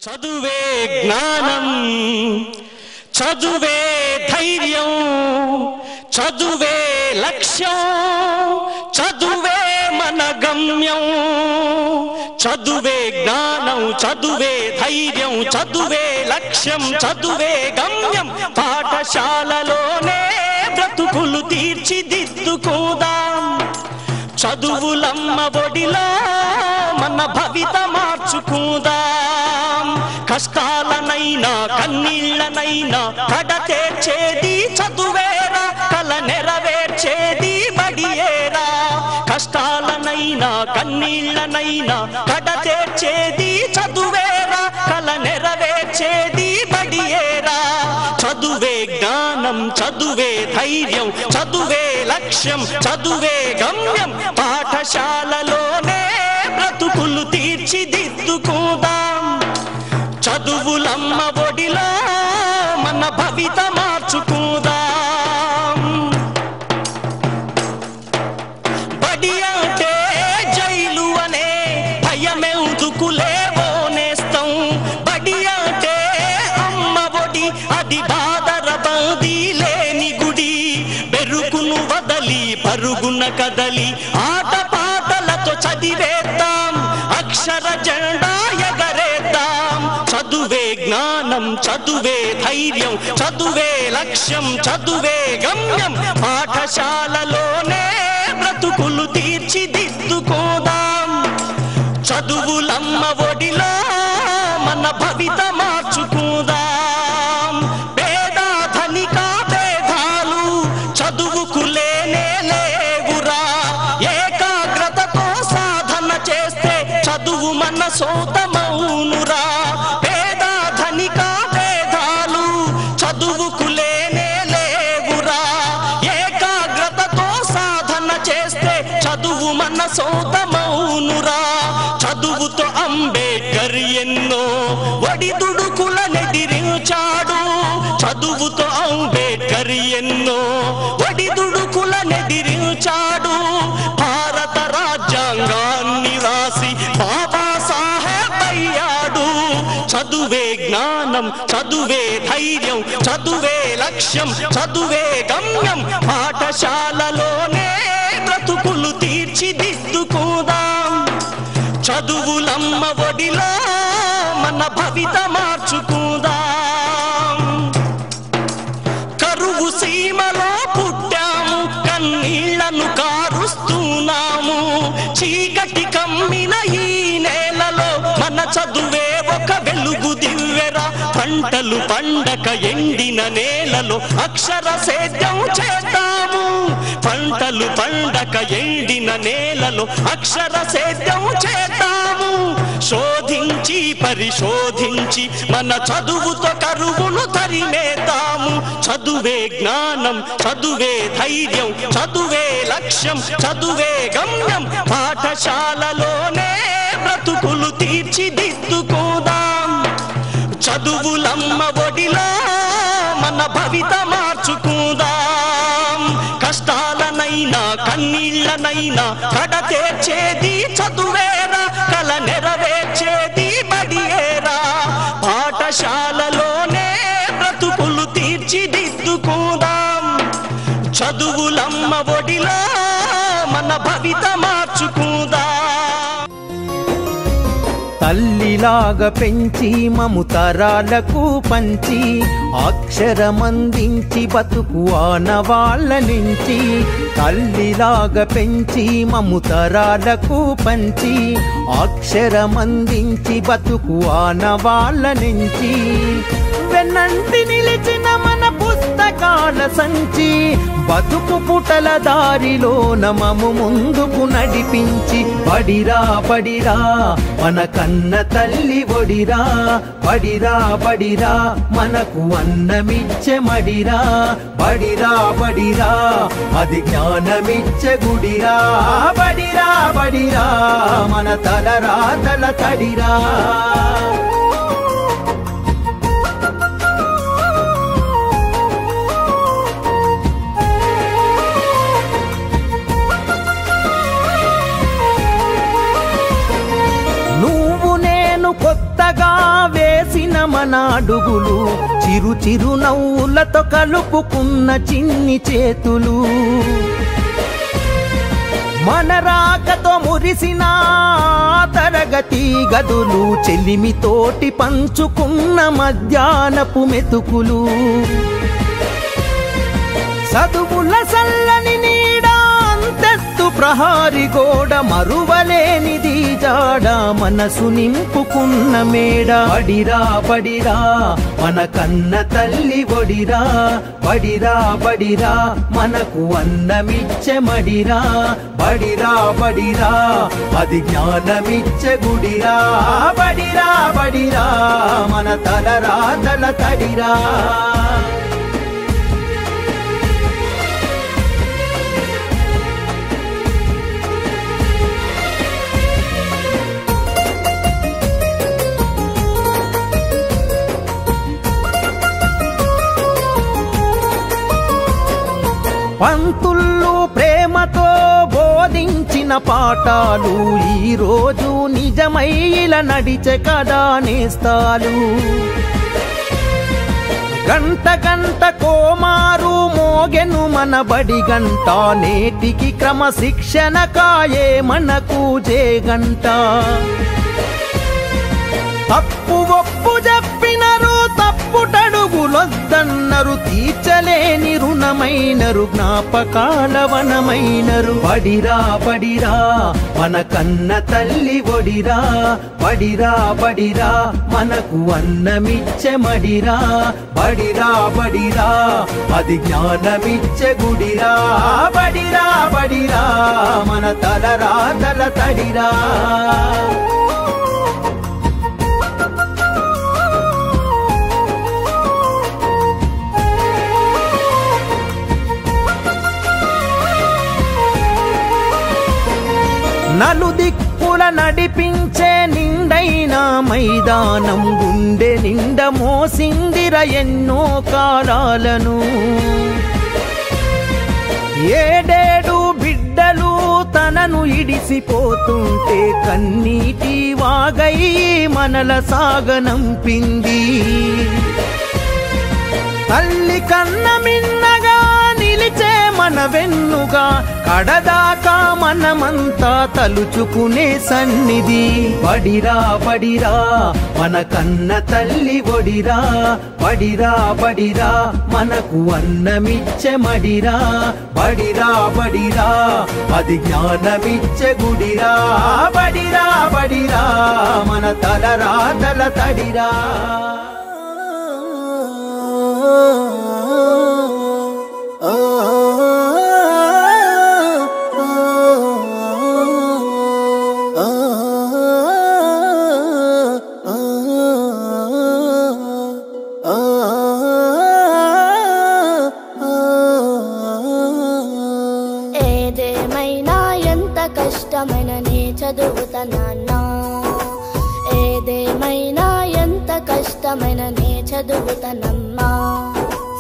చదువే జ్ఞానం, చదువే ధైర్యం, చదువే లక్ష్యం, చదువే మన గమ్యం. చదువే జ్ఞానం, చదువే ధైర్యం, చదువే లక్ష్యం, చదువే గమ్యం. పాఠశాలలోనే బ్రతుకులు తీర్చిదిద్దుకుందాం. చదువులమ్మ ఒడిలో మన భవిత మార్చుకుందాం. కష్టాలనైనా కన్నీళ్లనైనా కడతేర్చేది చదువేరా, కల నెరవేర్చేది బడియేరా. కష్టాలనైనా కన్నీళ్లనైనా కడతేర్చేది చదువేరా, కల నెరవేర్చేది బడియేరా. చదువే జ్ఞానం, చదువే ధైర్యం, చదువే లక్ష్యం, చదువే గమ్యం. పాఠశాలలోనే బ్రతుకులు తీర్చిదిద్దుకుందాం. చదువులమ్మ ఒడిలో మన భవిత మార్చుకుందాం. బడి అంటే జైలు అనే భయమెందుకులేవో నేస్తం. బడి అంటే అమ్మ ఒడి, అది బాదర బందీ లేని గుడి. బెరుకును వదలి పరుగున కదలి ఆట పాటలతో చదివేద్దాం. అక్షర జెండా ఎగరేద్దాం. చదువే జ్ఞానం, చదువే ధైర్యం, చదువే లక్ష్యం, చదువే గమ్యం. పాఠశాలలోనే బ్రతుకులు తీర్చిదిద్దుకోదాం. చదువులమ్మ ఒడిలో మన భవిత మార్చుకుందాం. పేద ధనిక భేదాలు చదువుకు లేనే లేవురా. ఏకాగ్రతతో సాధన చేస్తే చదువు మన సొంతమౌనురా. పేద ధనిక భేదాలు చదువుకు లేనే లేవురా. ఏకాగ్రతతో సాధన చేస్తే చదువు మన సొంతమౌనురా. చదువుతో అంబేద్కర్ ఎన్నో ఒడిదుడుకులనెదిరించాడు. చదువుతో అంబేద్కర్ ఎన్నో ఒడిదుడుకులనెదిరించాడు. భారత రాజ్యాంగాన్ని రాసి బాబాసాహెబ్ అయ్యాడు. చదువే జ్ఞానం, చదువే ధైర్యం, చదువే లక్ష్యం, చదువే గమ్యం. పాఠశాలలోనే బ్రతుకులు తీర్చిదిద్దుకుందాం. చదువులమ్మ ఒడిలో మన భవిత మార్చుకుందాం. కరువు సీమలో పుట్టాము, కన్నీళ్లను కారుస్తున్నాము. చీకటి కమ్మిన ఈ నేలలో మన చదువే ఒక వెలుగు దివ్వెరా. పంటలు పండక ఎండిన నేలలో అక్షర సేద్యం చేద్దాము. పంటలు పండక ఎండిన నేలలో అక్షర సేద్యం చేద్దాము. శోధించి పరిశోధించి మన చదువుతో కరువును తరిమేద్దాము. చదువే జ్ఞానం, చదువే ధైర్యం, చదువే లక్ష్యం, చదువే గమ్యం. పాఠశాలలోనే బ్రతుకులు తీర్చిదిద్దుకుందాం. చదువులమ్మ ఒడిలో మన భవిత మార్చుకుందాం. కష్టాలనైనా కన్నీళ్లనైనా కడతేర్చేది చదువేరా, కల నెరవేర్చేది బడియేరా. పాఠశాలలోనే బ్రతుకులు తీర్చిదిద్దుకుందాం. చదువులమ్మ ఒడిలో మన భవిత మార్చుకుందాం. తల్లిలాగా పెంచి మము తరాలకు పంచి అక్షరమందించి బతుకు ఆనవాళ్ళ నుంచి. తల్లిలాగా పెంచి మము తరాలకు పంచి అక్షరమందించి బతుకు ఆనవాళ్ళ నుంచి. వెన్నంటి నిలిచిన మన పుస్తకాల సంచి బతుకు పుటల దారిలో నమము ముందుకు నడిపించి. బడిరా బడిరా మన కన్న తల్లి ఒడిరా. బడిరా బడిరా మనకు అన్నమిచ్చే మడిరా. బడిరా బడిరా అది జ్ఞానమిచ్చే గుడిరా. బడిరా బడిరా మన తలరాతల తడిరా. కొత్తగా వేస వేసిన మన అడుగులు, చిరు చిరు నవ్వులతో కలుపుకున్న చిన్ని చేతులు, మన రాకతో మురిసిన తరగతి గదులు, చెలిమితోటి పంచుకున్న మధ్యాహ్నపు మెతుకులు, చదువుల సల్లని నీడ అంతెత్తు ప్రహారి గోడ, మరువలేనిది జాడ మనసు నింపుకున్న మేడ. బడిరా బడిరా మన కన్న తల్లి ఒడిరా, బడిరా బడిరా మనకు అన్నమిచ్చే మడిరా, బడిరా బడిరా అది జ్ఞానమిచ్చే గుడిరా, బడిరా బడిరా మన తలరాతల తడిరా. పంతుళ్ళు ప్రేమతో బోధించిన పాఠాలు ఈరోజు నిజమై ఇలా నడిచే కదా నేస్తాలు. గంట గంట కోమారు మోగెను మన బడి గంట, నేటికి క్రమశిక్షణ కాయే మనకు జేగంట. తప్పు ఒప్పు చెప్పినరు, తప్పుటడుగులొద్దన్నరు, తీర్చలేని రుణమైనరు, జ్ఞాపకాల వనమైనరు. బడిరా బడిరా మన కన్న తల్లి ఒడిరా, బడిరా బడిరా మనకు అన్నమిచ్చే మడిరా, బడిరా బడిరా అది జ్ఞానమిచ్చే గుడిరా, బడిరా బడిరా మన తలరాతల తడిరా. నలుదిక్కుల నడిపించే నిండైన మైదానం, గుండె నిండ మోసిందిర ఎన్నో కాలాలను. ఏడేడు బిడ్డలు తనను ఇడిసిపోతుంటే కన్నీటి వాగై మనల సాగనంపింది. తల్లి కన్న మిన్నగా నిలిచే మన వెన్నుగా, కడదాకా మనమంతా తలుచుకునే సన్నిధి. బడిరా బడిరా మన కన్న తల్లి ఒడిరా, బడిరా బడిరా మనకు అన్నమిచ్చే మడిరా, బడిరా బడిరా అది జ్ఞానమిచ్చే గుడిరా, బడిరా బడిరా మన తలరాతల తడిరా. ఏదేమైనా ఎంత కష్టమైన నీ చదువుతానన్నా, ఏదేమైనా ఎంత కష్టమైన నీ చదువుతానమ్మా.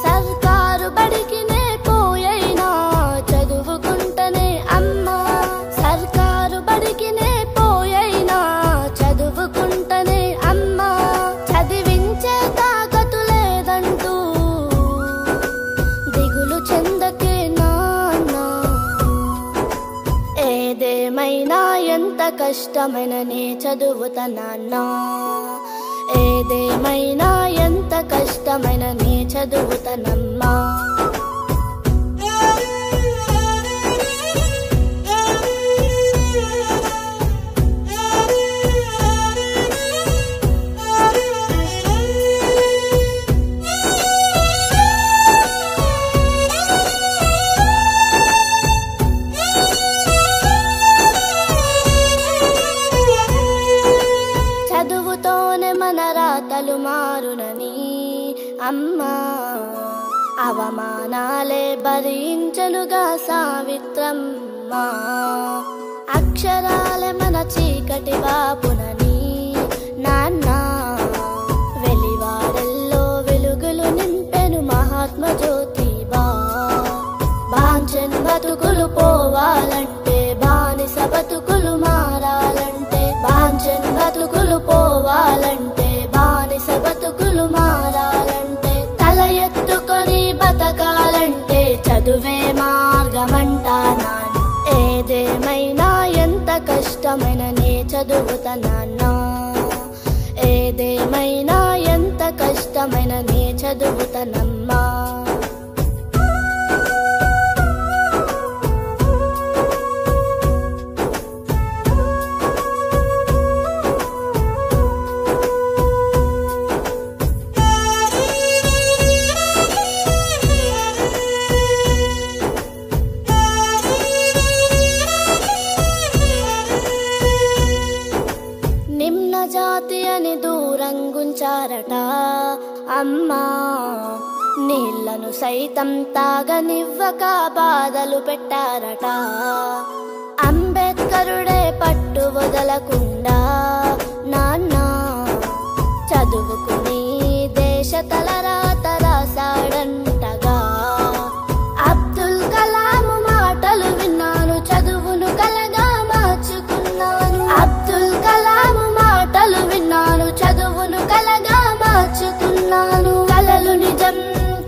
సర్కారు బడికి నే పోయైనా చదువుకుంటనే అమ్మా, సర్కారు బడికి నే పోయైనా చదువుకుంటనే అమ్మా. చదివించే తాకతు లేదంటూ దిగులు చెందకే నాన్న, ఏదేమైనా ఎంత కష్టమైన నీ చదువుతానన్నా, ఏదేమైనా ఎంత కష్టమైన నీ చదువుతానమ్మా. చదువుతోనే మన రాతలు మారునని అమ్మా, అవమానాలే భరించనుగా సావిత్రమ్మ. అక్షరాలే మన చీకటి బాపునని నాన్న, వెలివాడల్లో వెలుగులు నింపెను మహాత్మ జ్యోతిబా. బాంఛన్ బతుకులు పోవాలంటే, బానిస బతుకులు మారాలంటే, బాంఛన్ బతుకులు పోవాలంటే, బానిస చదువుతా నాన్న. ఏదేమైనా ఎంత కష్టమైన నే చదువుతానమ్మా. నిమ్న జాతి అని దూరంగుంచారట అమ్మా. నీళ్లను సైతం తాగనివ్వక బాధలు పెట్టారట. అంబేద్కరుడే పట్టు వదలకుండా నాన్న చదువుకుని దేశ తలరాత రాసాడంటగా. అబ్దుల్ కలాం మాటలు విన్నాను, చదువును కలగా మార్చుకున్నాను. అబ్దుల్ కలాం మాటలు విన్నాను, చదువును కలగా మార్చుకున్నాను. కలలు నిజం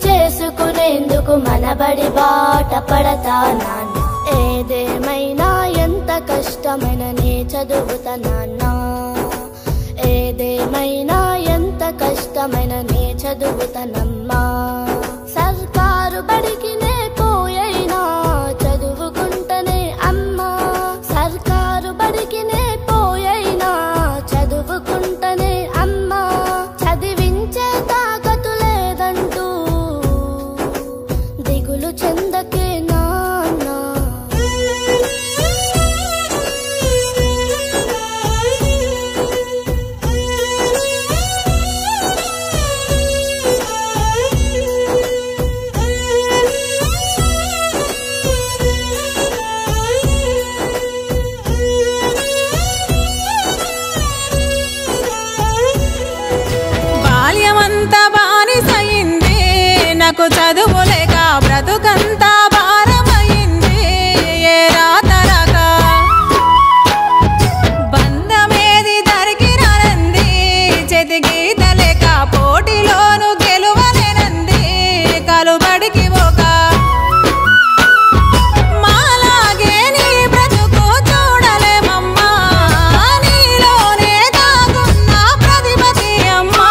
చేసుకునేందుకు మనబడి బాట పడతా నాన్న. ఏదేమైనా ఎంత కష్టమైన నే చదువుతా నాన్న. ఏదేమైనా ఎంత కష్టమైన నే చదువుతానమ్మా. సర్కారు బడికి నే పోయైనా చదువుకుంటనే అమ్మా. సర్కారు బడికి నే పోయైనా చదువుకుంటనే అమ్మా. చదివించే తాకతు లేదంటూ దిగులు చెందకే నాన్న. బాల్యమంతా బానిసయింది, నాకు చదువు లేక బ్రతుకంతా భారమైంది. ఏ రాతరాక బంధమేది దరికి రానంది, చేతి గీత లేక పోటీలోను గెలువలేనంది. కలుబడికి ఒక మాలాగే నీ బ్రతుకు చూడలేమమ్మా. నీలోనే దాగున్న ప్రతిభతి అమ్మా.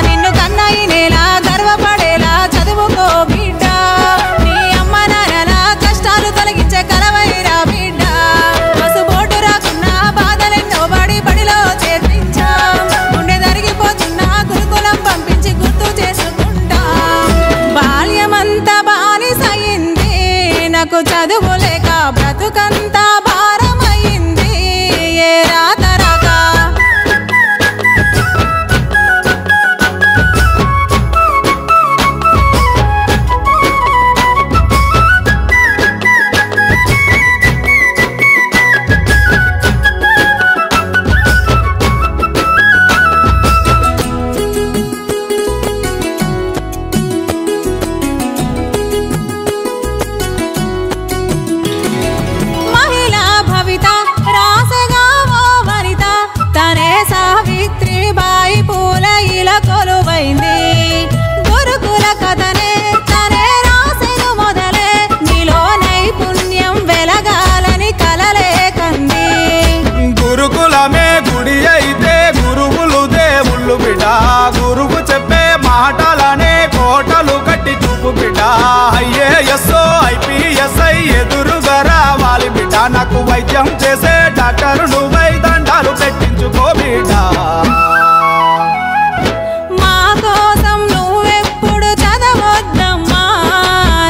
నిన్ను కన్నా ఈ నేల గర్వపడేలా చదువుకో బిడ్డ. నీ అమ్మ నాన్నల కష్టాలు తొలగించే కలవైరా బిడ్డ. పసుబోటు రాకున్నా బాధలెన్నో బడి బడిలో చేర్పించాం. గుండె దరిగిపోతున్నా గురుకులం పంపించి గుర్తు చేసుకుంటా. బాల్యమంతా బానిసయింది, నాకు చదువు లేక బ్రతుకంతా భారమైంది. ఏ రాతరాక మహిళా భవిత రాసగా ఓ వనిత, తనే సావిత్రిబాయి పూల ఇలా కొలువైంది. గురుకుల కథనే తనే రాసెను మొదలే, నీలో నైపుణ్యం వెలగాలని కలలే కంది. గురుకులమే గుడి అయితే గురువులు దేవుళ్ళు బిడ్డ. గురువు చెప్పే మాటలనే కోటలు కట్టి చూపు బిడ్డ. IAS IPSI ఎదురుగా రావాలి బిడ్డ. నాకు వైద్యం చేసే డాక్టరు నువ్వై దండాలు పెట్టించుకో బిడ్డ. మా కోసం నువ్వెప్పుడు చదవొద్దమ్మా.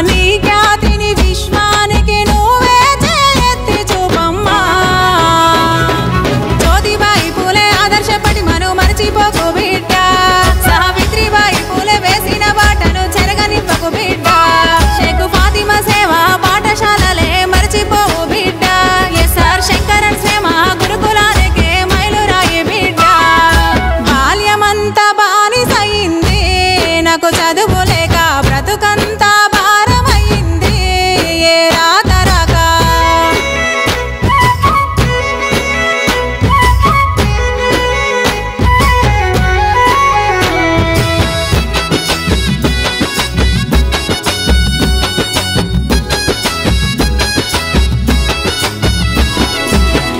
నీ ఖ్యాతిని విశ్వానికి నువ్వే చేయెత్తి చూపమ్మా. జ్యోతిబాయి పూలే ఆదర్శపడి మను మరచిపోకు బిడ్డ. సావిత్రిబాయి పూలే వేసిన బాటను చెరగనివ్వకు బిడ్డ. షేకు ఫాతిమా సేవ పాఠశాలలే మరచిపోవు బిడ్డ. SR శంకరన్ శ్రమ గురుకులానికే మైలురాయి బిడ్డ. బాల్యమంతా బానిసయింది, నాకు చదువు లేక బ్రతుకంతా భారమైంది. ఏ రాతరాక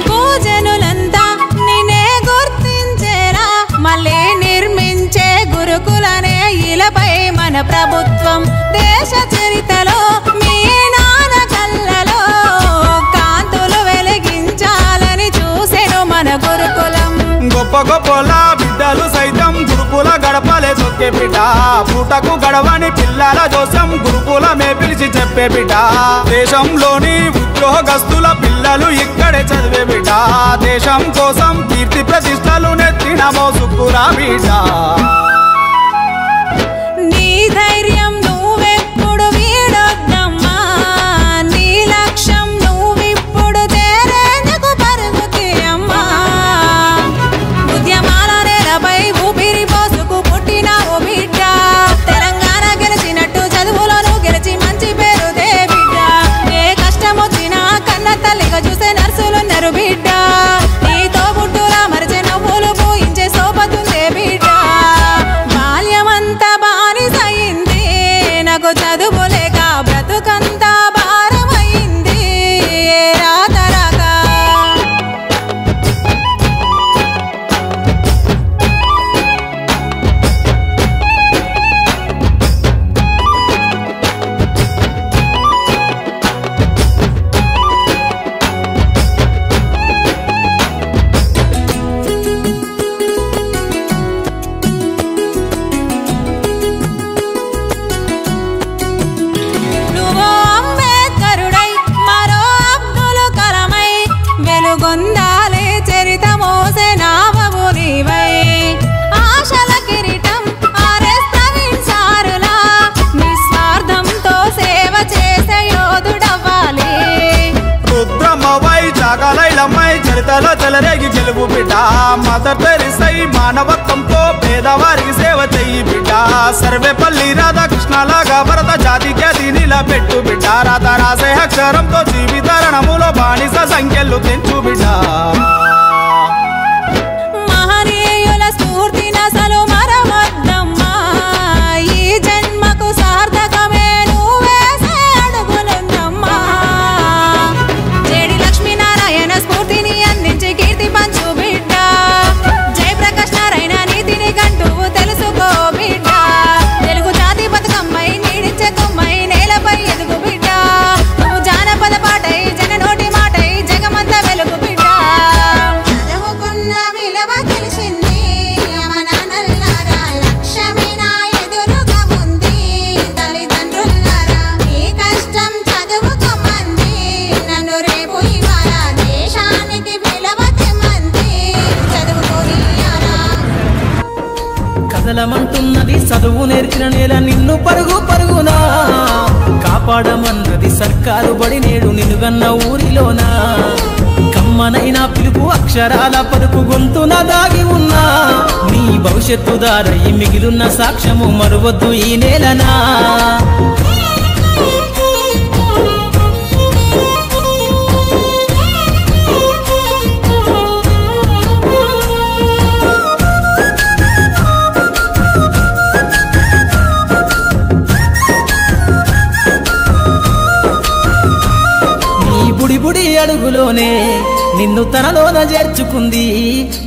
పూజనులంతా నిన్ను గురుకులనే ఇలపై మన ప్రభుత్వం దేశ చరితలో మీ నాన్న కళ్ళలో కాంతులు వెలిగించాలని చూసెను మన గురుకులం గొప్ప గొప్పల బిడ్డలు సైతం గురుకుల గడపలే సొక్కే బిడ్డ పూటకు గడవని పిల్లల జోసం గురుకులమే పిలిచి చెప్పే బిడ్డ దేశంలోని ఉద్యోగస్తుల పిల్లలు ఇక్కడే చదివే బిడ్డ దేశం కోసం కీర్తి ప్రతిష్టలు నెత్తిన మోసుకురా బిడ్డ నీ ధైర్యం నువ్వెప్పుడు వీడొద్దమ్మా నీ లక్ష్యం నువ్విప్పుడు చేరేందుకు పరుగు తీయమ్మా ఉద్యమాల నేలపై ఊపిరి పోసుకు పుట్టినావు బిడ్డ తెలంగాణ గెలిచినట్టు చదువులను గెలిచి మంచి పేరుదే బిడ్డ ఏ కష్టం వచ్చినా కన్న తల్లిగా చూసే నర్సులున్నారు బిడ్డ నీతో పుట్టులా మరిచే నవ్వులు పూయించే సోపతుందే బిడ్డ బాల్యమంతా బానిసయింది నాకు చదువు లేక బ్రతుకంతా భారమైంది రాతరాక నువ్వో అంబేద్కరుడై మరో అబ్దుల్ కలమై వెలుగొందాలే చరిత మోసే నావవు నీవై ఆశల కిరీటం ఆర్ఎస్ ప్రవీణ్ సారులా నిస్వార్థంతో సేవ చేసే యోధుడవ్వాలి రుద్రమ్మవై జాగలైలమ్మై చరితలో చెలరేగి గెలుపు బిడ్డ మదర్ తెరిసై మానవత్వంతో పేదవారికి సేవ చెయ్యి బిడ్డ సర్వేపల్లి రాధాకృష్ణలాగా భరత జాతి ఖ్యాతి నిలబెట్టు బిడ్డ రాత రాసే అక్షరంతో జీవితరణములో బానిస సంఖ్యలు తెంచు బిడ్డ మహనీయుల స్ఫూర్తినసలు మరవద్దమ్మా ఈ జన్మకు సార్థకమే నువ్వేసే అడుగులుందమ్మా జేడి లక్ష్మీనారాయణ స్ఫూర్తిని అందించి కీర్తి పంచు బిడ్డ జయప్రకాష్ నారాయణ నీతిని గంటువు తెలుసుకో బిడ్డ తెలుగు జాతి బతుకమ్మై నీడించే కొమ్మై నేలపై ఎదుగు బిడ్డ నువ్వు జానపద పాటై జన నోటి మాటై జగమంత వెలుగు బిడ్డ చదువుకున్న విలువ తెలిసింది అమ్మ నాన్నలారా లక్ష్యమే నా ఎదురుగా ఉంది తల్లిదండ్రులారా ఈ కష్టం చదువుకోమంది నన్ను రేపు ఇవాళ దేశానికి విలువ తెమ్మంది చదువుకోనియారా కదలమంటున్నది చదువు నేర్చిన నేల నిన్ను పరుగు పరుగునా కాపాడమన్నది సర్కారు బడి నేడు నిన్నుగన్న ఊరిలోనా కమ్మనైనా పిలుపు అక్షరాల పలుకు గొంతున దాగి ఉన్నా నీ భవిష్యత్తు దారై మిగిలిన సాక్ష్యము మరువద్దు ఈ నేలనా బుడి బుడి అడుగులోనే నిన్ను తనలోన చేర్చుకుంది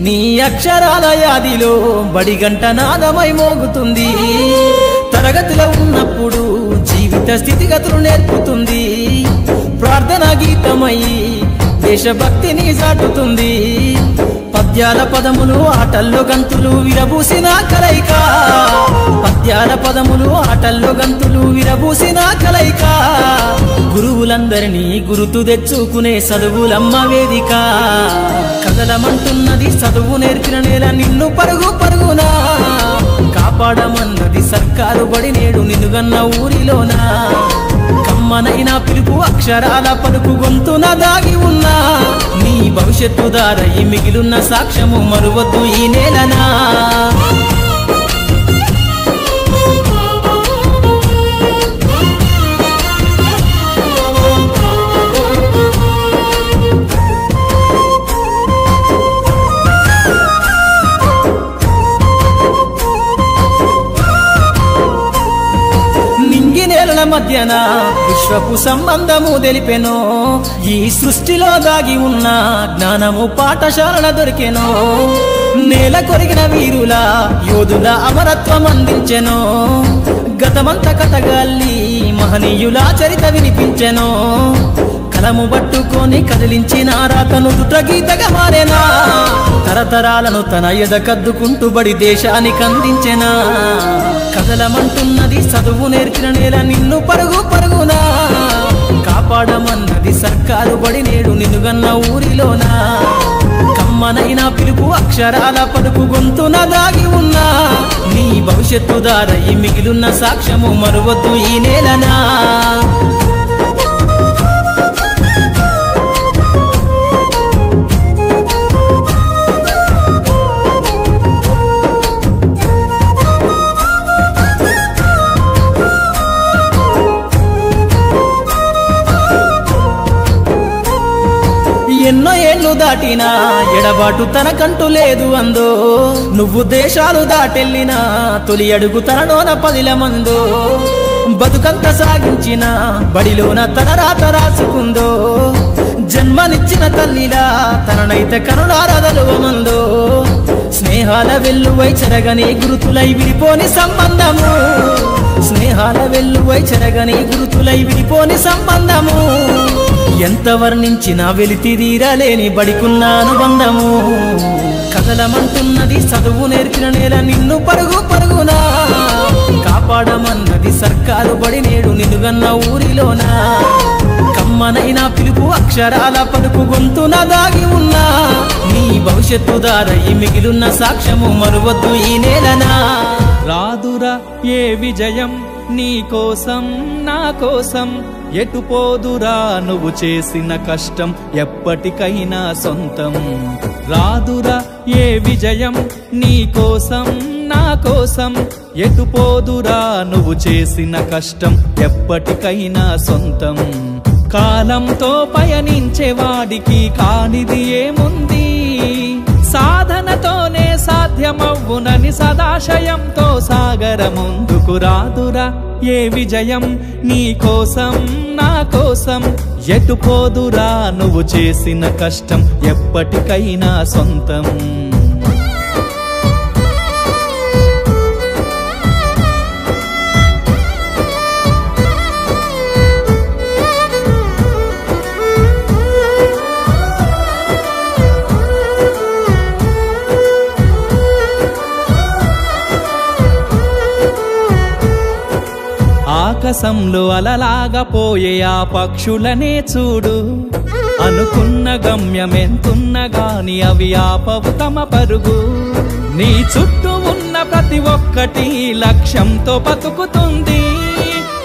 నీ అక్షరాల యాదిలో బడిగంట నాదమై మోగుతుంది తరగతిలో ఉన్నప్పుడు జీవిత స్థితిగతులు నేర్పుతుంది ప్రార్థనా గీతమై దేశభక్తిని చాటుతుంది పద్యాల పదములు ఆటల్లో గంతులు విరబూసిన కలయిక పద్యాల పదములు ఆటల్లో గంతులు విరబూసిన కలయిక గురువులందరినీ గురుతు తెచ్చుకునే చదువులమ్మ వేదిక కదలమంటున్నది చదువు నేర్చిన నేల నిన్ను పరుగు పరుగునా కాపాడమన్నది సర్కారు బడి నేడు నిన్నుగన్న ఊరిలోనా కమ్మనైనా పిలుపు అక్షరాల పలుకు గొంతున దాగి ఉన్నా నీ భవిష్యత్తు దారై మిగిలిన సాక్ష్యము మరువద్దు ఈ నేలనా మధ్యన విశ్వపు సంబంధము తెలిపెనో ఈ సృష్టిలో దాగి ఉన్న జ్ఞానము పాఠశాలల దొరికెనో నేల కొరిగిన వీరుల యోధుల అమరత్వం అందించెనో గతమంత కథగాల్లి మహనీయుల చరిత వినిపించెనో కలము పట్టుకొని కదిలించిన రాతను గీతగా మారేనా తరతరాలను తన ఎద కద్దుకుంటూ బడి దేశానికి అందించెనా కదలమంటున్నది చదువు నేర్చిన నేల నిన్ను పరుగు పరుగునా కాపాడమన్నది సర్కారు బడి నేడు నిన్నుగన్న ఊరిలోనా కమ్మనైనా పిలుపు అక్షరాల పలుకు గొంతున దాగి ఉన్నా నీ భవిష్యత్తు దారయి మిగిలిన సాక్ష్యము మరువద్దు ఈ నేలనా ఎన్నో ఏళ్ళు దాటినా ఎడబాటు తనకంటూ లేదు అందో నువ్వు దేశాలు దాటెళ్ళినా తొలి అడుగు తనలోన 10 మందో బతుకంత సాగించిన బడిలోన తన రాత రాసుకుందో జన్మనిచ్చిన తల్లిలా తననైతే కరుణారదలువమందో స్నేహాల వెల్లువై చెరగని గురుతులై విడిపోని సంబంధము స్నేహాల వెల్లువై చెరగని గురుతులై విడిపోని సంబంధము ఎంత వర్ణించినా వెలితిరీరలేని బడికున్న అనుబంధము కదలమంటున్నది చదువు నేర్చిన నేల నిన్ను పరుగు పరుగునా కాపాడమన్నది సర్కారు బడి నేడు నిన్నుగన్న ఊరిలోనా కమ్మనైనా పిలుపు అక్షరాల పలుకు గొంతున దాగి ఉన్నా నీ భవిష్యత్తు దారయి మిగిలిన సాక్ష్యము మరువద్దు ఈ నేలనా రాదురా ఏ విజయం నీ కోసం నా కోసం ఎటు పోదురా నువ్వు చేసిన కష్టం ఎప్పటికైనా సొంతం రాదురా ఏ విజయం నీ కోసం నా కోసం ఎటు పోదురా నువ్వు చేసిన కష్టం ఎప్పటికైనా సొంతం కాలంతో పయనించే వాడికి కానిది ఏముంది సాధనతోనే సాధ్యమవ్వునని సదాశయంతో సాగర ముందుకు రాదురా ఏ విజయం నీ కోసం నా కోసం ఎటు పోదురా నువ్వు చేసిన కష్టం ఎప్పటికైనా సొంతం ఆకాశంలో అలలాగా పోయే ఆ పక్షులనే చూడు అనుకున్న గమ్యమెంతున్న గాని అవి ఆపవు తమ పరుగు నీ చుట్టూ ఉన్న ప్రతి ఒక్కటి లక్ష్యంతో బతుకుతుంది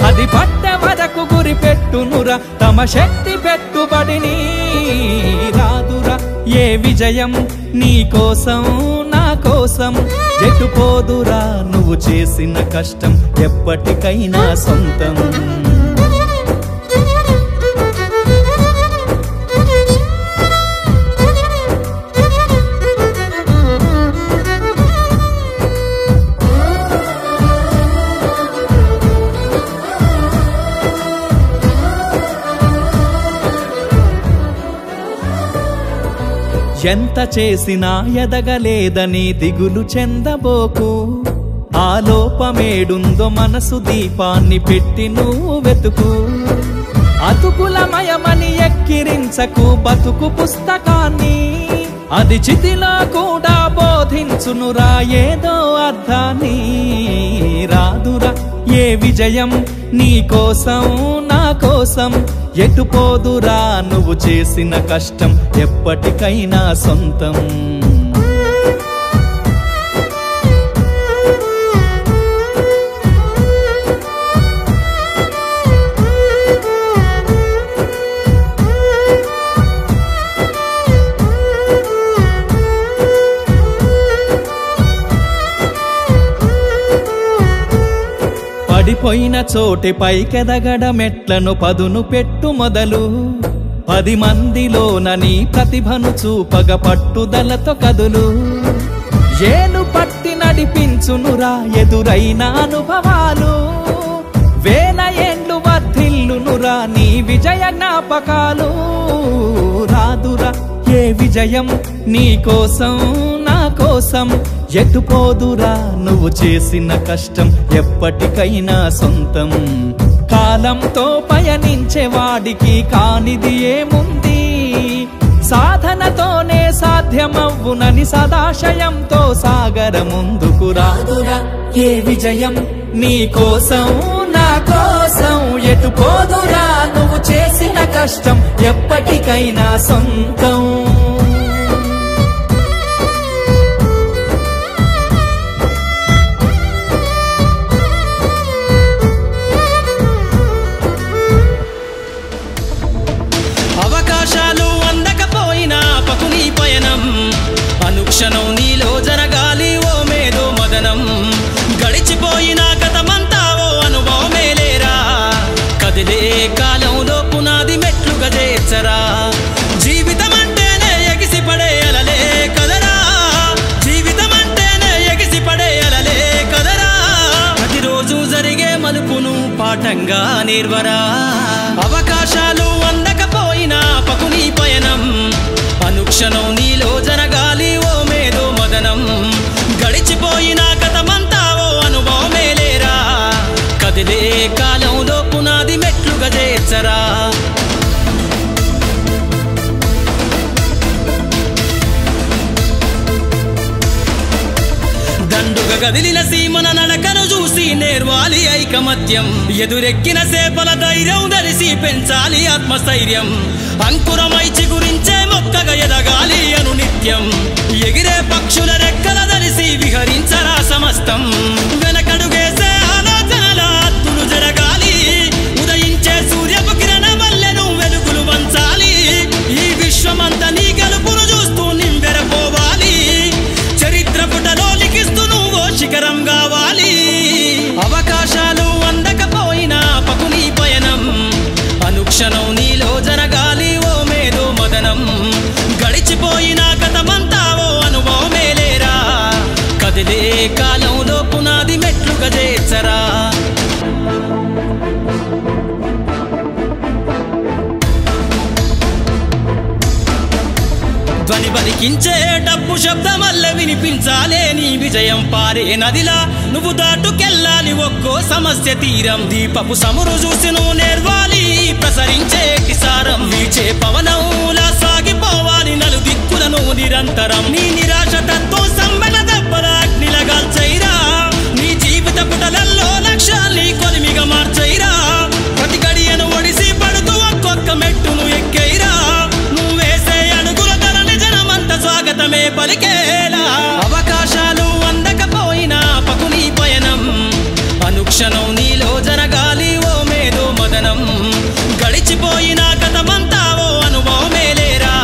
అది పడ్డ వరకు గురి పెట్టునురా తమ శక్తి పెట్టుబడిని రాదురా ఏ విజయం నీ కోసం నా కోసం ఎటు పోదురా నువ్వు చేసిన కష్టం ఎప్పటికైనా సొంతం ఎంత చేసినా ఎదగలేదని దిగులు చెందబోకు ఆ లోపమేడుందో మనసు దీపాన్ని పెట్టి నువ్వు వెతుకు అతుకులమయమని ఎక్కిరించకు బతుకు పుస్తకాన్ని అది చితిలో కూడా బోధించునురా ఏదో అర్థాన్ని రాదురా ఏ విజయం నీ కోసం నా కోసం ఎటు పోదురా నువ్వు చేసిన కష్టం ఎప్పటికైనా సొంతం పడిపోయిన చోటి పైకెదగడ మెట్లను పదును పెట్టు మొదలు 10 మందిలోన నీ ప్రతిభను చూపగ పట్టుదలతో కదులు ఏలు పట్టి నడిపించునురా ఎదురైన అనుభవాలు వేల ఏండ్లు వర్ధిల్లునురా నీ విజయ జ్ఞాపకాలు రాదురా ఏ విజయం నీ కోసం నా కోసం ఎటుపోదురా నువ్వు చేసిన కష్టం ఎప్పటికైనా సొంతం కాలంతో పయనించే వాడికి కానిది ఏముంది సాధనతోనే సాధ్యమవ్వునని సదాశయంతో సాగర ముందుకు రాదురా ఏ విజయం నీ కోసం నా కోసం ఎటుపోదురా నువ్వు చేసిన కష్టం ఎప్పటికైనా సొంతం అవకాశాలు అందకపోయినా పకుని పయనం అనుక్షణం నీలో జరగాలి ఓ మేధో మదనం గడిచిపోయిన గతమంతా ఓ అనుభవమే లేరా కదిలే కాలంలో పునాది మెట్లుగా చేర్చరా జీవితం అంటేనే ఎగిసిపడే అలలే కదరా జీవితం అంటేనే ఎగిసిపడే అలలే కదరా ప్రతిరోజు జరిగే మలుపును పాఠంగా నిర్వరా అవకాశాలు అందకపోయినా పకుని పయనం అనుక్షణం నీలో జరగాలి ఓ మేధో మదనం గడిచిపోయిన గతమంతా ఓ అనుభవమే లేరా కదిలే కాలంలో పునాది మెట్లుగా చేర్చరా దండుగా గదిలిన సీమన నడకను చూసి నేర్వాలి ఐకమత్యం ఎదురెక్కిన సేపల ధైర్యం ధరిసి పెంచాలి ఆత్మస్థైర్యం అంకురమై చిగురించే మొక్కగా ఎదగాలి అను నిత్యం ఎగిరే పక్షుల రెక్కల ధరిసి విహరించరా సమస్తం వెనకడుగేసే ఆలోచనల అత్తులు జరగాలి ఉదయించే సూర్యపు కిరణ మల్లెను వెలుగులు వంచాలి ఈ విశ్వమంతా నీ గెలుపును చూస్తూ నింబెరపోవాలి చరిత్ర పుటలో లిఖిస్తూ నువ్వు శిఖరం కావాలి అవకాశాలు అందకపోయినా పకుని పయనం అనుక్షణం నీలో జరగాలి ఓ మేధో మదనం గడిచిపోయిన గతమంతా ఓ అనుభవమే లేరా కదిలే కాలంలో పునాది మెట్లుగా చేర్చరా ధ్వని బలికించే డబ్బు శబ్దమల్ల వినిపించాలే నీ విజయం పారే నదిలా నువ్వు దాటుకెళ్ళాలి ఒక్కో సమస్య తీరం దీపపు సమురు చూసి నువ్వు నేర్వాలి ప్రసరించే కిసారం వీచే పవనంలా సాగిపోవాలి నలు దిక్కులను నిరంతరం నీ నిరాశ తత్వం సమ్మెల దెబ్బల అగ్నిలగాల్చైరా నీ జీవిత పుటలల్లో లక్ష్యాల్ని కొలిమిగా మార్చైరా ప్రతి గడియను ఒడిసి పడుతూ ఒక్కొక్క మెట్టును ఎక్కైరా నువ్వేసే అడుగుల ధరని జనమంత స్వాగతమే పలికేలా అవకాశాలు అందకపోయినా పకుని పయనం అనుక్షణం నీలో జరగాలి ఓ మేధో మదనం గడిచిపోయిన గతమంతా ఓ అనుభవమే లేరా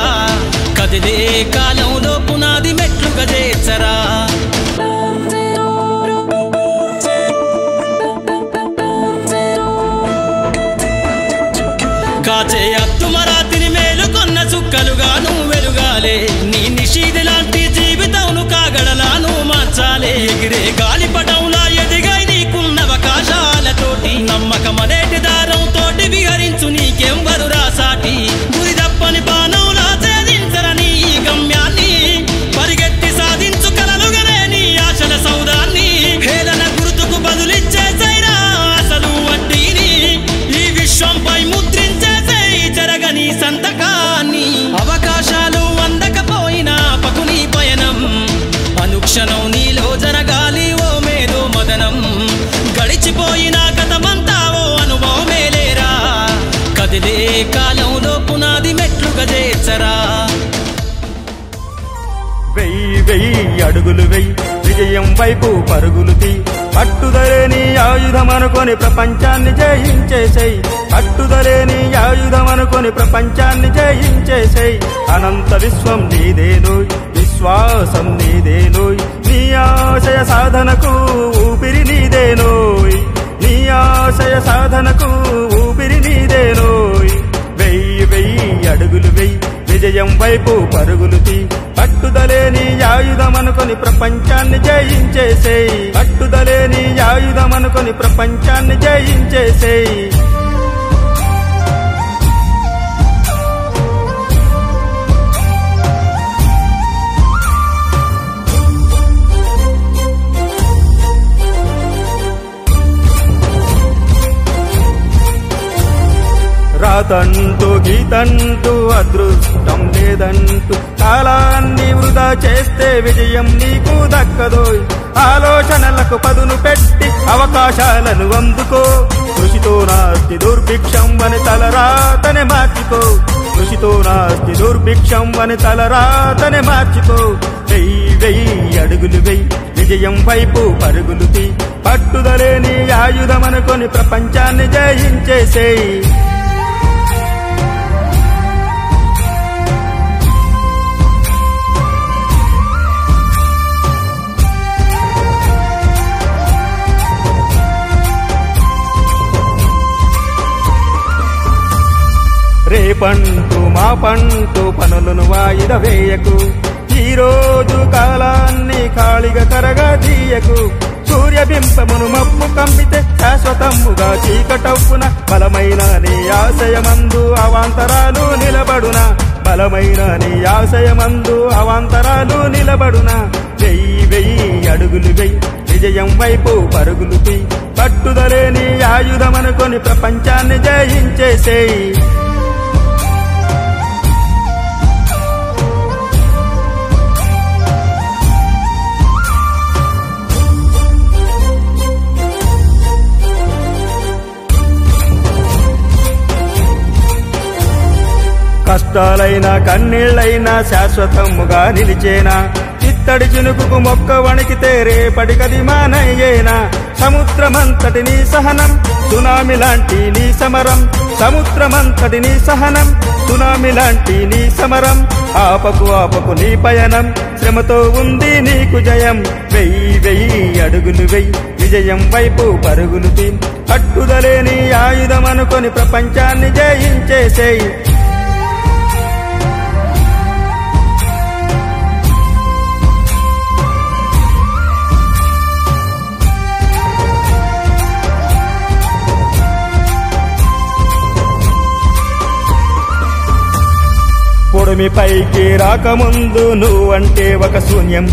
కదిలే కాలంలో పునాది మెట్లుగా చేర్చరా కాచే అత్తుమరాతిని మేలుకొన్న చుక్కలుగా నువ్వు వెలుగాలే నీ నిషీది లాంటి జీవితంను కాగడలాను మార్చాలే ఎగిరే గాలిపటంలా ఎదిగై నీకున్న అవకాశాలతోటి నమ్మకమనేటి దారం తోటి విహరించు నీకేం వరురా సాటి గురి తప్పని బాణంలా ఛేదించరని ఈ గమ్యాన్ని పరిగెత్తి సాధించు కలలుగనే నీ ఆశల సౌదాన్ని హేళన గుర్తుకు బదులిచ్చేసైరా అసలు వడ్డీని ఈ విశ్వంపై ముద్రించేసే జరగని సంతకాన్ని అవకాశాలు అందకపోయినా పకుని పయనం అనుక్షణం నీలో జరగాలి ఓ మేధో మదనం గడిచిపోయిన గతమంతా ఓ అనుభవమే లేరా కదిలే కాలంలో పునాది మెట్లుగా చేర్చరా వెయ్యి వెయ్యి అడుగులు వెయ్యి విజయం వైపు పరుగులు తీ పట్టుదలేని ఆయుధం అనుకొని ప్రపంచాన్ని జయించేసేయ్ పట్టుదలేని ఆయుధం అనుకొని ప్రపంచాన్ని జయించేసేయ్ అనంత విశ్వం నీదేనోయ్ విశ్వాసం నీదేనోయ్ నీ ఆశయ సాధనకు ఊపిరి నీదేనోయ్ నీ ఆశయ సాధనకు ఊపిరి నీదేనోయ్ వెయ్యి వెయ్యి అడుగులు వెయ్యి విజయం వైపు పరుగులు తీ పట్టుదలేని ఆయుధం అనుకొని ప్రపంచాన్ని జయించేసేయ్ పట్టుదలేని ఆయుధం అనుకొని ప్రపంచాన్ని జయించేసేయ్ జయించేసేయ్. రాతంటూ గీతంటూ అదృష్టం లేదంటూ కాలాన్ని వృధా చేస్తే విజయం నీకు దక్కదోయ్. ఆలోచనలకు పదును పెట్టి అవకాశాలను అందుకో. కృషితో నాస్తి దుర్భిక్షం అని తలరాతనే మార్చుకో. కృషితో నాస్తి దుర్భిక్షం అని తలరాతనే మార్చుకో. వెయ్యి అడుగులు వెయ్యి విజయం వైపు పరుగులు తీ. పట్టుదలేని ఆయుధమనుకొని ప్రపంచాన్ని జయించేసేయ్. రేపంటూ మా పంటూ పనులను వాయిదా వేయకు. ఈరోజు కాలాన్ని ఖాళీగా కరగా తీయకు. సూర్యబింబమును మబ్బు కమ్మితే శాశ్వతముగా చీకటవ్వున. బలమైన నీ ఆశయమందు అవాంతరాలు నిలబడునా. బలమైన నీ ఆశయమందు అవాంతరాలు నిలబడునా. వెయ్యి అడుగులు వెయ్యి విజయం వైపు పరుగులు తీ. పట్టుదలేని ఆయుధమనుకొని ప్రపంచాన్ని జయించేసేయ్. కష్టాలైనా కన్నీళ్లైనా శాశ్వతముగా నిలిచేనా. చిత్తడి చినుకుకు మొక్క వణికితే రేపటికది మానయ్యేనా. సముద్రమంతటి నీ సహనం సునామి లాంటి నీ సమరం. సముద్రమంతటి నీ సహనం సునామి లాంటి నీ సమరం. ఆపకు నీ పయనం శ్రమతో ఉంది నీకు జయం. వెయ్యి అడుగులు వెయ్యి విజయం వైపు పరుగులు తీ. పట్టుదలేని ఆయుధమనుకొని ప్రపంచాన్ని జయించేసేయ్. పొడిమిపైకి రాకముందు నువ్వంటే ఒక శూన్యం.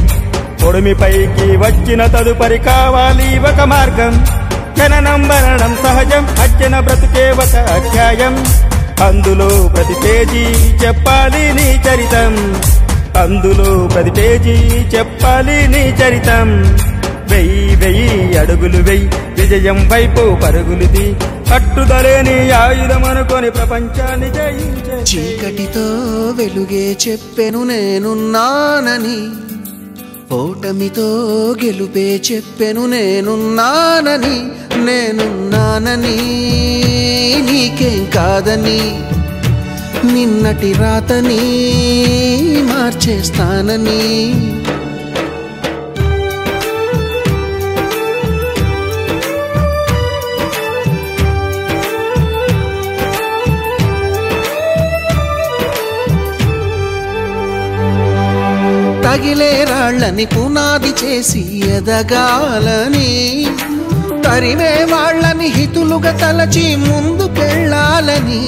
పొడిమిపైకి వచ్చిన తదుపరి కావాలి ఒక మార్గం. జననం మరణం సహజం. అర్జన బ్రతుకే ఒక అధ్యాయం. అందులో ప్రతి పేజీ చెప్పాలి నీ చరితం. అందులో ప్రతి పేజీ చెప్పాలి నీ చరితం. వెయ్యి అడుగులు వెయ్యి విజయం వైపు పరుగులు తీ. పట్టుదలేని ఆయుధమనుకొని ప్రపంచాన్ని జయించే. చీకటితో వెలుగే చెప్పెను నేనున్నానని. ఓటమితో గెలుపే చెప్పెను నేనున్నానని. నేనున్నానని నీకేం కాదని. నిన్నటి రాతని మార్చేస్తానని. తగిలే రాళ్ళని పునాది చేసి ఎదగాలని. తరిమే వాళ్ళని హితులుగా తలచి ముందుకెళ్ళాలని.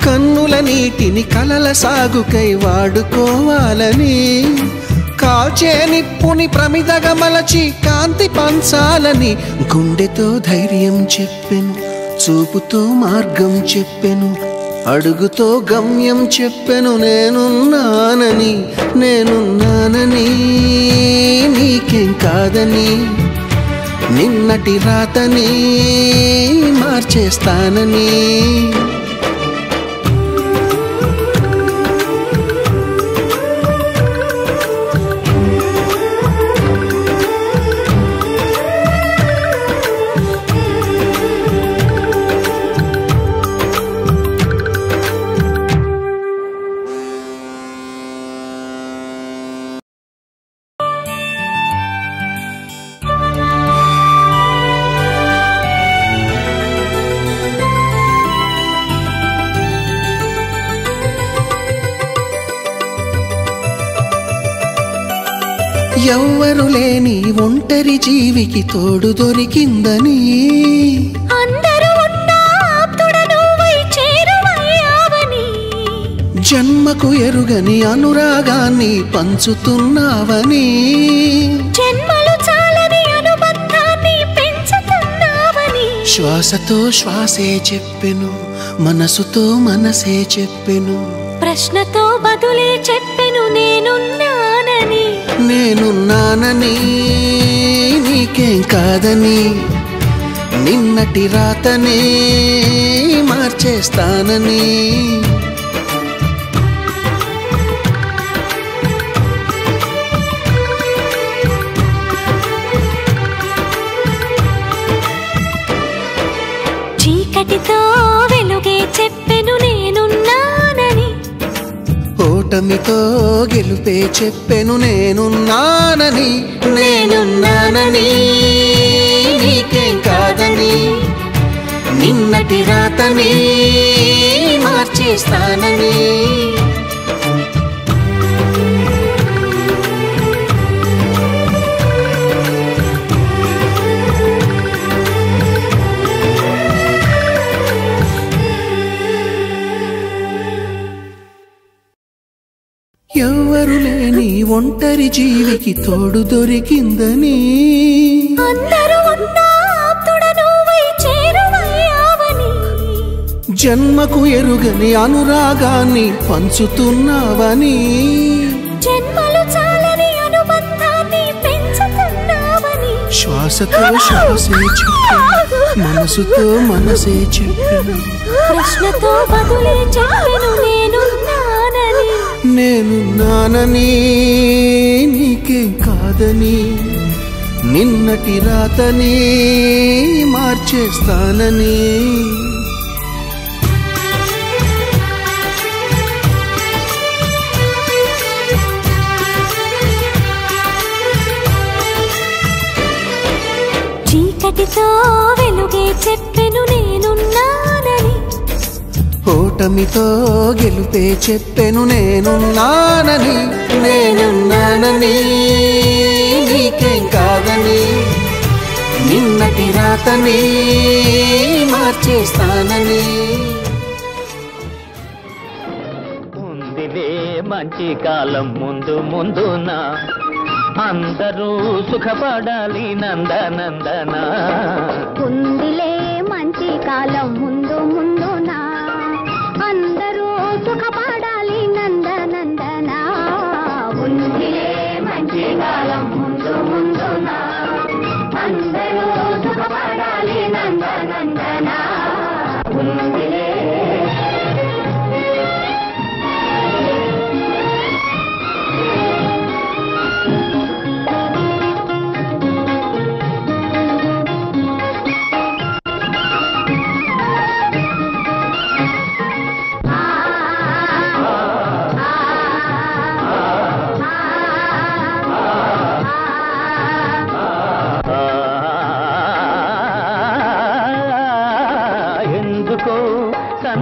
కన్నుల నీటిని కలల సాగుకై వాడుకోవాలని. కాల్చే నిప్పుని ప్రమిదగా మలచి కాంతి పంచాలని. గుండెతో ధైర్యం చెప్పెను, చూపుతో మార్గం చెప్పెను, అడుగుతో గమ్యం చెప్పెను. నేనున్నానని నేనున్నానని నీకేం కాదని. నిన్నటి రాతని మార్చేస్తానని. ఎవ్వరు లేని ఒంటరి జీవికి తోడు దొరికిందని అందరూ ఉన్నా ఆప్తుడ నువ్వై చేరువయ్యావని జన్మకు ఎరుగని అనురాగాన్ని పంచుతున్నావని జన్మలు చాలని అనుబంధాన్ని పెంచుతున్నావని శ్వాసతో శ్వాసే చెప్పెను మనసుతో మనసే చెప్పెను ప్రశ్నతో బదులే చెప్పెను నేనున్నానని నీకేం కాదని నిన్నటి రాతనే మార్చేస్తానని చీకటితో వెలుగే చెప్పెను నేనున్నానని ఓటమితో గెలుపే చెప్పెను నేనున్నానని నీకేం కాదని నిన్నటి రాతని మార్చేస్తానని ఎవ్వరు లేని ఒంటరి జీవికి తోడు దొరికిందని అందరూ ఉన్నా ఆప్తుడ నువ్వై చేరువయ్యావని జన్మకు ఎరుగని అనురాగాన్ని పంచుతున్నావని జన్మలు చాలని అనుబంధాన్ని పెంచుతున్నావని శ్వాసతో శ్వాసే చెప్పెను మనసుతో మనసే చెప్పెను ప్రశ్నతో బదులే చెప్పెను నేనున్నానని నీకేం కాదని నిన్నటి రాతని మార్చేస్తానని చీకటితో వెలుగే చెప్పెను నేనున్నానని ఓటమితో గెలుపే చెప్పెను నేనున్నానని నీకేం కాదని నిన్నటి రాతని మార్చేస్తానని ఉందిలే మంచి కాలం ముందు ముందున అందరూ సుఖపడాలి నందనందన ఉందిలే మంచి కాలం ముందు ముందున అందరూ సుఖపడాలి నందనందన ఉందిలే మంచి కాలం ముందు ముందున అందరూ సుఖపడాలి నందనందన ఉందిలే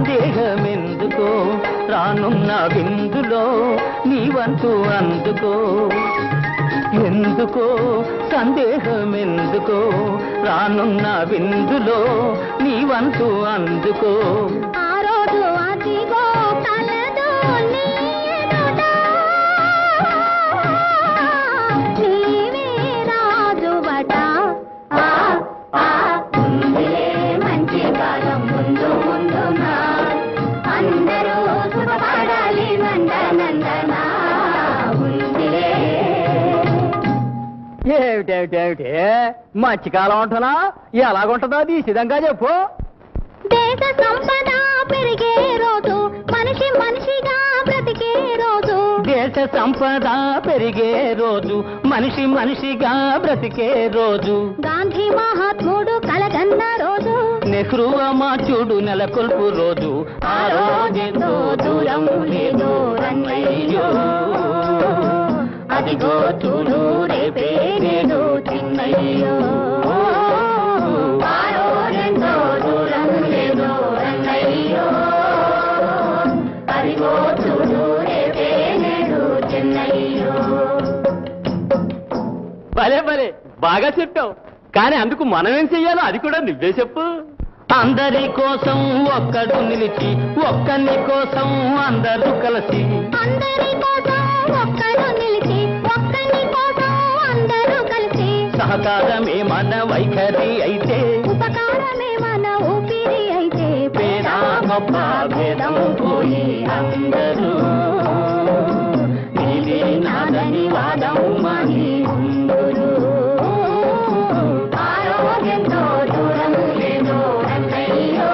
సందేహమెందుకో రానున్న విందులో నీవంతు అందుకో ఎందుకో సందేహమెందుకో రానున్న విందులో నీవంతు అందుకో ఆ రోజు అదిగో కలదు నీవే రాజువట ఉందిలే మంచి కాలం ముందు ముందున అందరూ సుఖపడాలి నందనందన ఉందిలే. ఏమిటేమిటేమిటి మధ్యకాలం ఉంటున్నా ఎలాగుంటుందో అది సిద్ధంగా చెప్పు. దేశ సంపద పెరిగే రోజు మనిషి మనిషిగా బ్రతికే రోజు దేశ సంపద పెరిగే రోజు మనిషి మనిషిగా బ్రతికే రోజు గాంధీ మహాత్ముడు కలగన్న రోజు నెహ్రూ అమాత్యుడు నెలకొల్పు రోజు ఆ రోజెంతో దూరం లేదు రన్నయ్యో అదిగో చూడు రేపే నేడు చిన్నయ్యో ఆ రోజెంతో దూరం లేదు రన్నయ్యో అదిగో చూడు రేపే నేడు చిన్నయ్యో భలే భలే బాగా చెప్పావు. కానీ అందుకు మనమేం చెయ్యాలో అది కూడా నువ్వే చెప్పు. అందరి కోసం ఒక్కడు నిలిచి ఒక్కని కోసం అందరూ కలిసి. అందరి కోసం ఒక్కడు నిలిచి ఒక్కని కోసం అందరూ కలిసి. సహకారమే మన వైఖరి అయితే ఉపకారమే మన ఊపిరి అయితే. పేద గొప్ప భేదం పోయి అందరూ నీదే నాదని వాదం మాని ఉందురు. ఆరోగ్యంతో దూరం లేదో రంగయ్యో,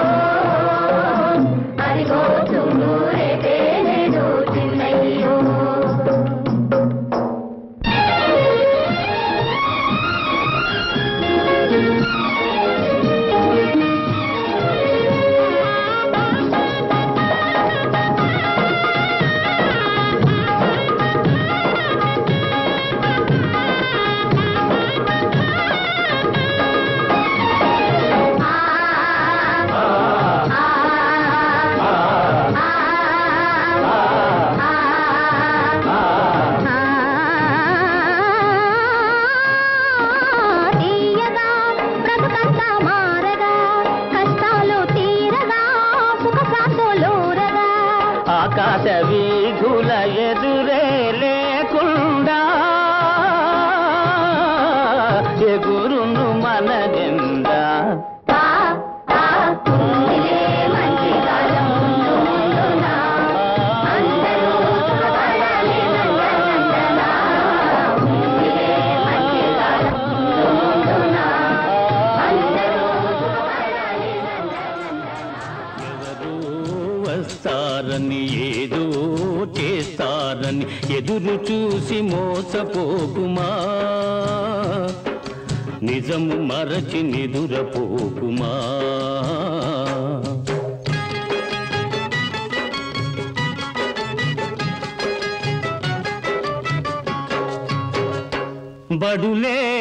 అదిగో చూడు రేపే లేదు చిన్నయ్యో. తీయగా బ్రతుకంతా మారగా, కష్టాలు తీరగా, సుఖ శాంతులూరగా. ఆకాశ వీధుల ఎదురే లేకుండా ఎగురును మన జెండా. ఉందిలే మంచి కాలం ముందునా, అందరూ సుఖపడాలి నందనందనా. ఉందిలే మంచి కాలం ముందునా, అందరూ సుఖపడాలి నందనందనా. ఎవరో వస్తారని ఏదో చేస్తారని ఎదురు చూసి మోసపోకుమా, నిజము మరచి నిదురపోకుమా.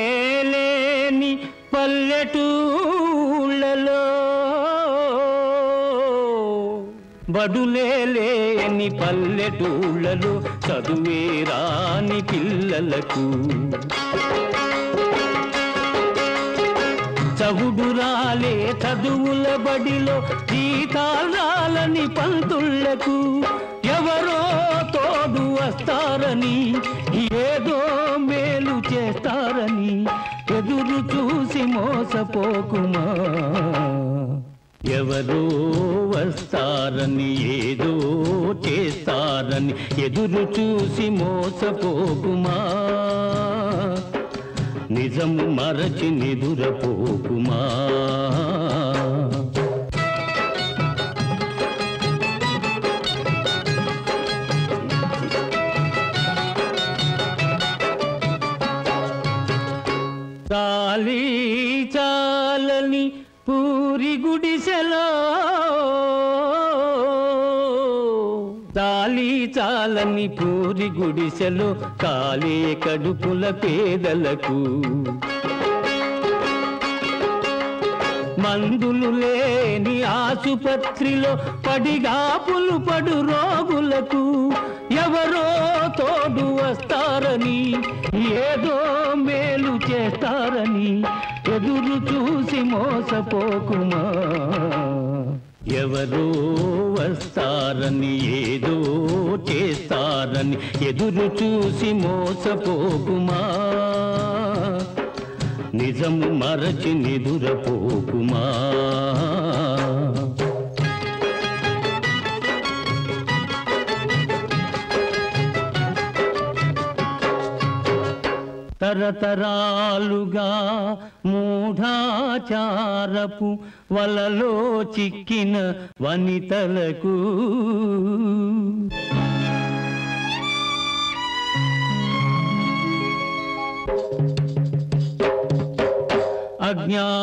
బడులేని పల్లెటూళ్ళలో, బడులేని పల్లెటూళ్ళలో చదువే రాని పిల్లలకు, చవుడు రాలే చదువుల బడిలో జీతాలు రాలని పంతుళ్లకు. ఎవరో తోడు వస్తారని ఏదో మేలు చేస్తారని ఎదురు చూసి మోసపోకుమా. ఎవరో వస్తారని ఏదో చేస్తారని ఎదురు చూసి మోసపోకుమా, నిజము మరచి నిదురపోకుమా. చాలి చాలని పూరి గుడిసెలో, చాలి చాలని పూరి గుడిసెలో కాలే కడుపుల పేదలకు, మందులు లేని ఆసుపత్రిలో పడిగాపులు పడు రోగులకు. ఎవరో తోడు వస్తారని ఏదో మేలు చేస్తారని ఎదురు చూసి మోసపోకుమా. ఎవరో వస్తారని ఏదో చేస్తారని ఎదురు చూసి మోసపోకుమా, నిజము మరచి నిదురపోకుమా. తరతరాలుగా మూఢాచారపు వలలో చిక్కిన వనితలకు,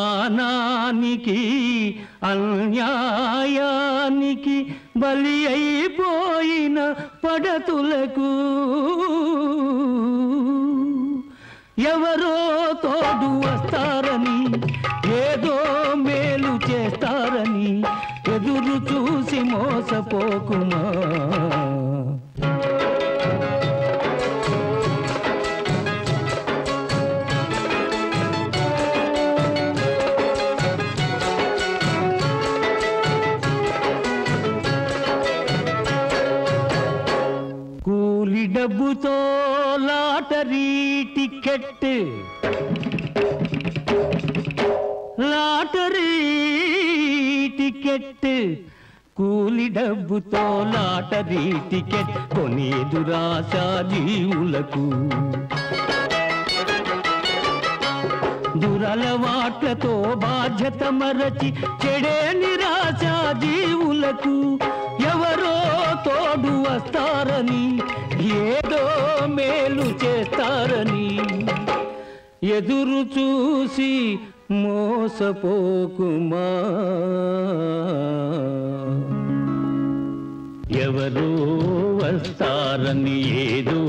అజ్ఞానానికి అన్యాయానికి బలి అయిపోయిన పడతులకు, ఎవరో తోడు వస్తారని ఏదో మేలు చేస్తారని ఎదురు చూసి మోసపోకుమా. లాటరీ టికెట్ లాటరీ టికెట్ కూలి డబ్బుతో లాటరీ టికెట్ కొనేదు రాశా జీవులకు దురలవాట్లతో బాధ్యత మరచి చెడే నిరాశ జీవులకు ఎవరో తోడు వస్తారని ఏదో మేలు చేస్తారని ఎదురు చూసి మోసపోకుమా ఎవరో వస్తారని ఏదో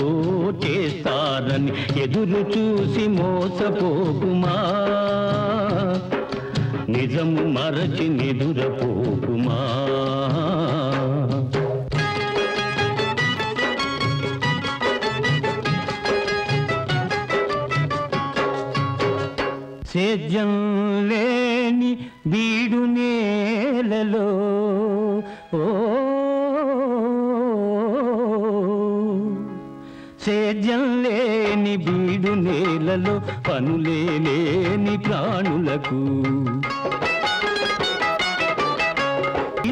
చేస్తారని ఎదురు చూసి మోసపోకుమా నిజము మరచి నిదురపోకుమా సేద్యం లేని బీడు నేలలో సేద్యం లేని బీడు నేలలో పనులే లేని ప్రాణులకు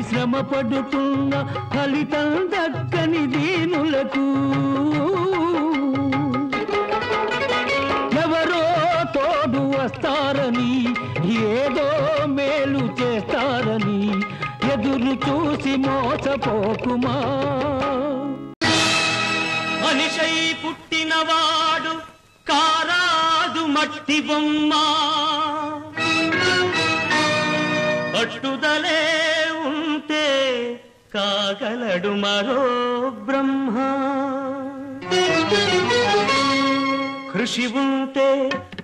శ్రమ పడుతున్న ఫలితం దక్కని దీనులకు ఎవరో తోడు వస్తారని ఏదో మేలు చేస్తారని ఎదురు చూసి మోసపోకుమా మనిషై పుట్టినవాడు కారాదు మట్టి బొమ్మ పట్టుదలే ఉంటే కాగలడు మరో బ్రహ్మ కృషి ఉంటే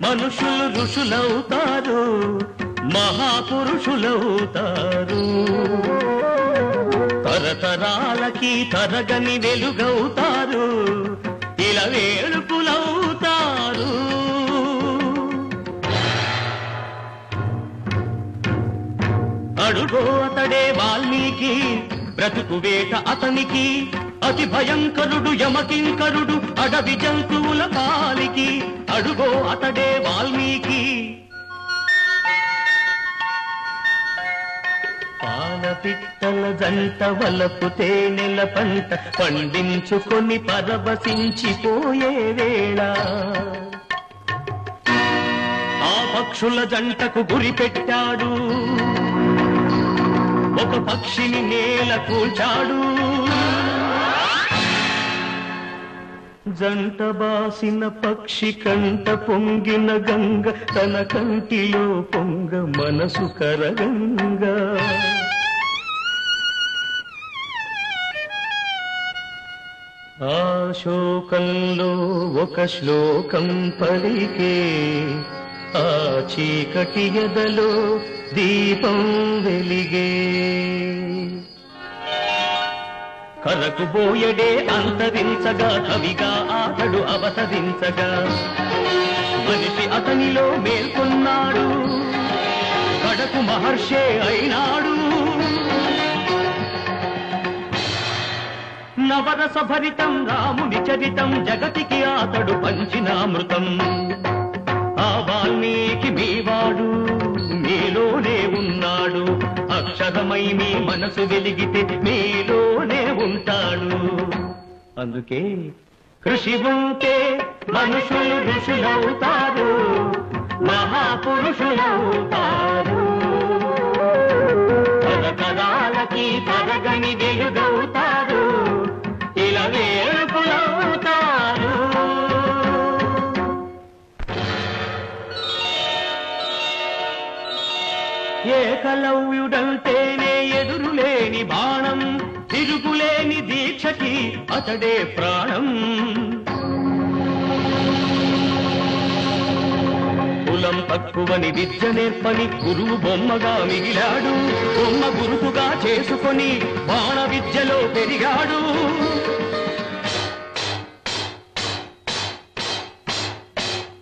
మనుషులు ఋషులవుతారు మహాపురుషులవుతారు తరతరాలకి తరగని వెలుగవుతారు ఇలా వేడుకులవుతారు అడుగో అతడే వాల్మీకి బ్రతుకు వేట అతనికి అతి భయంకరుడు యమకింకరుడు అడవి జంతువుల పాలికి అడుగో అతడే వాల్మీకి పాలపిట్టల జంట వలపు తేనెల పంట పండించుకొని పరవశించిపోయే వేళ ఆ పక్షుల జంటకు గురి పెట్టాడు ఒక పక్షిని నేల కూల్చాడు జంట బాసిన పక్షి కంట పొంగిన గంగ తన కంటిలో పొంగ మనసు కరగంగా ఆ శోకంలో ఒక శ్లోకం పలికే ఆ చీకటి ఎదలో దీపం వెలిగే కరకుబోయడే అంతరించగా కవిగా ఆతడు అవతరించగా మనిషి అతనిలో మేల్కొన్నాడు కడకు మహర్షే అయినాడు నవరస భరితం రాముని చరితం జగతికి ఆతడు పంచినామృతం ఆ వాల్మీకి మీవాడు మీలోనే ఉన్నాడు అక్షరమై మీ మనసు వెలిగితే మీలోనే ఉంటాడు అందుకే కృషి ఉంటే మనుషులు ఋషులవుతారు మహాపురుషులవుతారు తరతరాలకి తరగని వెలుగవుతారు ఇలా వేడుకులవుతారు ఏకలవ్యుడంటేనే ఎదురులేని బాణం తిరుగులేని దీక్షకి అతడే ప్రాణం కులం తక్కువని విద్య నేర్పని గురువు బొమ్మగా మిగిలాడు బొమ్మ గురుతుగా చేసుకొని బాణ విద్యలో పెరిగాడు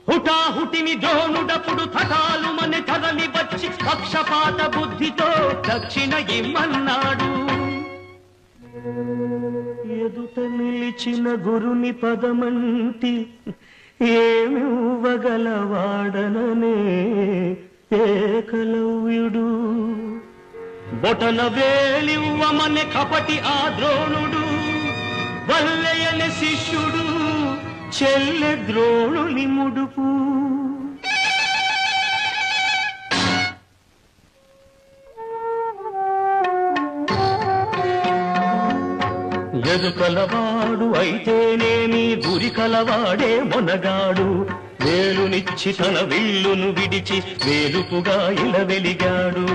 హుటాహుటిని ద్రోణుడప్పుడు తటాలు మన కదలి వచ్చి పక్షపాత బుద్ధితో దక్షిణ ఇమ్మన్నాడు ఎదుట నిలిచిన గురుని పదమంటి ఏమివ్వగలవాడననే ఏకలవ్యుడు బొటన వేలివ్వమనే కపటి ఆ ద్రోణుడు వల్లయని శిష్యుడు చెల్లె ద్రోణుని ముడుపు ఎదుకలవాడు అయితేనేమి గురి కలవాడే మొనగాడు వేలునిచ్చి తన విల్లును విడిచి వేలుపుగా ఇలా వెలిగాడు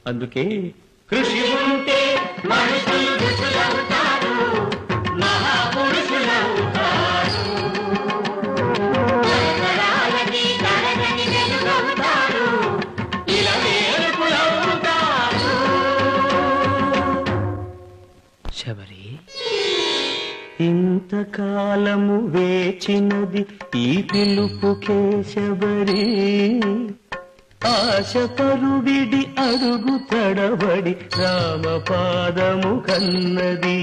అందుకే కృషి ఉంటే మనుషులు ఋషులవుతారు మహాపురుషులవుతారు ఇలా వేలుపులవుతారు శబరి ఇంతకాలము వేచినది ఈ పిలుపుకే శబరి ఆశపరుడిడి అడుగు తడబడి రామపాదము కన్నది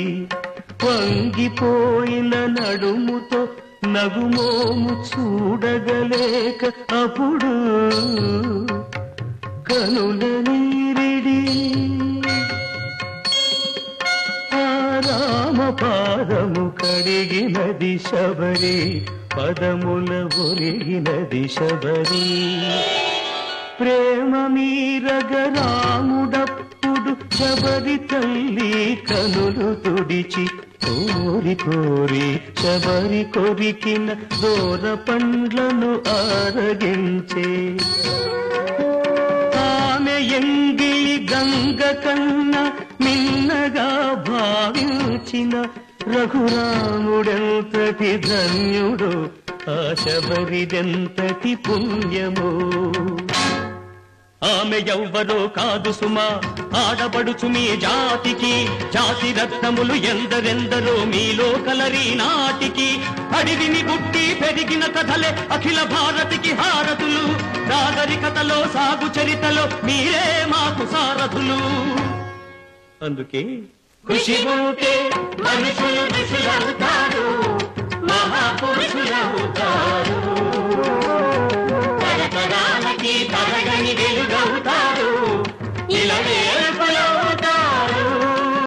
వంగిపోయిన నడుముతో నగుమోము చూడగలేక అప్పుడు కనుల నీరిడి రామపాదము కడిగినది శబరి పదముల ఒరిగినది శబరి ప్రేమ మీరగ రాముడప్పుడు శబరి తల్లి కనులు తుడిచి కోరి కోరి శబరి కొరికిన దూర పండ్లను ఆరగించే ఆమె ఎంగిలి గంగ కన్న మిన్నగా భావించిన రఘురాముడెంతటి ధన్యుడు ఆ శబరిదెంతటి పుణ్యము ఆమె ఎవ్వరో కాదు సుమా ఆడబడుచు మీ జాతికి జాతి రత్నములు ఎందరెందరో మీలో కలరి నాటికి అడివిని పుట్టి పెరిగిన కథలే అఖిల భారతికి హారతులు నాగరికతలో సాగు చరితలో మీరే మాకు సారథులు అందుకే కృషి ఉంటే మనుషులు ఋషులవుతారు మహాపురుషులవుతారు